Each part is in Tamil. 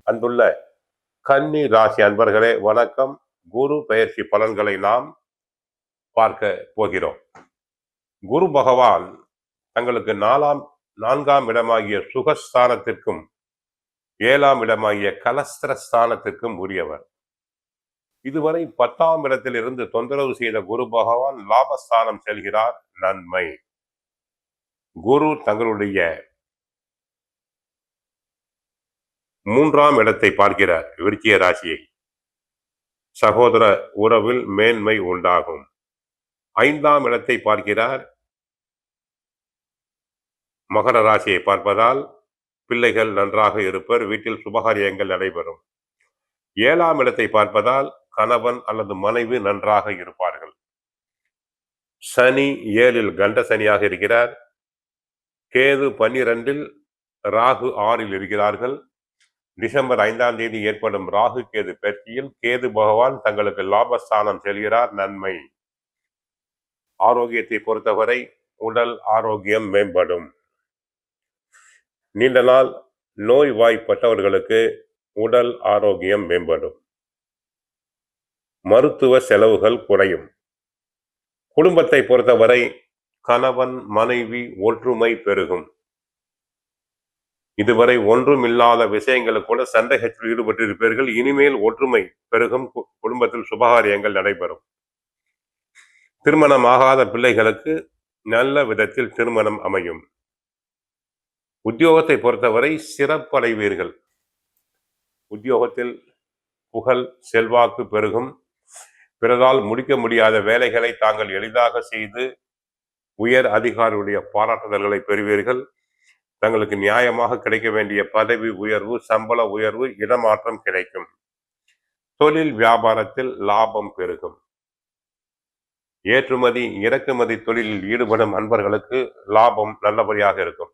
அன்புள்ள கன்னி ராசி அன்பர்களே வணக்கம். குரு பெயர்ச்சி பலன்களை நாம் பார்க்க போகிறோம். குரு பகவான் தங்களுக்கு நான்காம் இடமாகிய சுகஸ்தானத்திற்கும் 7ஆம் இடமாகிய கலஸ்திரஸ்தானத்திற்கும் உரியவர். இதுவரை 10ஆம் இடத்தில் இருந்து தொந்தரவு செய்த குரு பகவான் லாபஸ்தானம் செல்கிறார். நன்மை. குரு தங்களுடைய 3ஆம் இடத்தை பார்க்கிறார், விருச்சிக ராசியை. சகோதர உறவில் மேன்மை உண்டாகும். 5ஆம் இடத்தை பார்க்கிறார், மகர ராசியை பார்ப்பதால் பிள்ளைகள் நன்றாக இருப்பர், வீட்டில் சுபகாரியங்கள் நடைபெறும். 7ஆம் இடத்தை பார்ப்பதால் கணவன் அல்லது மனைவி நன்றாக இருப்பார்கள். சனி 7இல் கண்ட சனியாக இருக்கிறார். கேது 12இல், ராகு 6இல் இருக்கிறார்கள். டிசம்பர் 5ஆம் தேதி ஏற்படும் ராகு கேது பெயர்ச்சியில் கேது பகவான் தங்களுக்கு லாபஸ்தானம் செல்கிறார். நன்மை. ஆரோக்கியத்தை பொறுத்தவரை உடல் ஆரோக்கியம் மேம்படும். நீண்ட நாள் நோய்வாய்ப்பட்டவர்களுக்கு உடல் ஆரோக்கியம் மேம்படும். மருத்துவ செலவுகள் குறையும். குடும்பத்தை பொறுத்தவரை கணவன் மனைவி ஒற்றுமை பெருகும். இதுவரை ஒன்றும் இல்லாத விஷயங்களுக்கு கூட சண்டைகளில் ஈடுபட்டிருப்பீர்கள். இனிமேல் ஒற்றுமை பெருகும். குடும்பத்தில் சுபகாரியங்கள் நடைபெறும். திருமணமாகாத பிள்ளைகளுக்கு நல்ல விதத்தில் திருமணம் அமையும். உத்தியோகத்தை பொறுத்தவரை சிறப்படைவீர்கள். உத்தியோகத்தில் புகழ் செல்வாக்கு பெருகும். பிறரால் முடிக்க முடியாத வேலைகளை தாங்கள் எளிதாக செய்து உயர் அதிகாரியுடைய பாராட்டுதல்களை பெறுவீர்கள். தங்களுக்கு நியாயமாக கிடைக்க வேண்டிய பதவி உயர்வு, சம்பள உயர்வு, இடமாற்றம் கிடைக்கும். தொழில் வியாபாரத்தில் லாபம் பெருகும். ஏற்றுமதி இறக்குமதி தொழிலில் ஈடுபடும் அன்பர்களுக்கு லாபம் நல்லபடியாக இருக்கும்.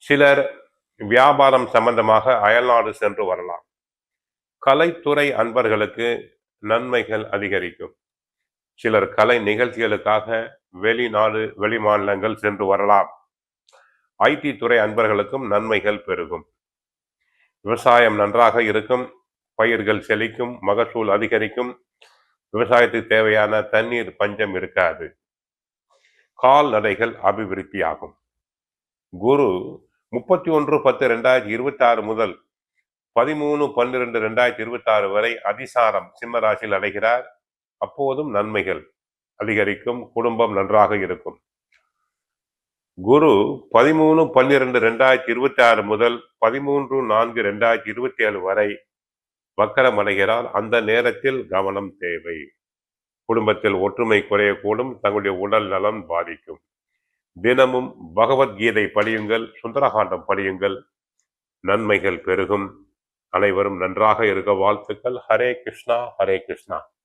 சிலர் வியாபாரம் சம்பந்தமாக அயல்நாடு சென்று வரலாம். கலைத்துறை அன்பர்களுக்கு நன்மைகள் அதிகரிக்கும். சிலர் கலை நிகழ்ச்சிகளுக்காக வெளிநாடு வெளிமாநிலங்கள் சென்று வரலாம். ஐடி துறை அன்பர்களுக்கும் நன்மைகள் பெருகும். விவசாயம் நன்றாக இருக்கும். பயிர்கள் செழிக்கும். மகசூல் அதிகரிக்கும். விவசாயத்துக்கு தேவையான தண்ணீர் பஞ்சம் இருக்காது. கால்நடைகள் அபிவிருத்தியாகும். குரு 31/10/2026 முதல் 13/12/2026 வரை அதிசாரம் சிம்ம ராசியில் அடைகிறார். அப்போதும் நன்மைகள் அதிகரிக்கும். குடும்பம் நன்றாக இருக்கும். குரு 13/12/2026 முதல் 13/4/2027 வரை வக்கரம் அடைகிறார். அந்த நேரத்தில் கவனம் தேவை. குடும்பத்தில் ஒற்றுமை குறையக்கூடும். தங்களுடைய உடல் நலம் பாதிக்கும். தினமும் பகவத்கீதை படியுங்கள், சுந்தரகாண்டம் படியுங்கள். நன்மைகள் பெருகும். அனைவரும் நன்றாக இருக்க வாழ்த்துக்கள். ஹரே கிருஷ்ணா, ஹரே கிருஷ்ணா.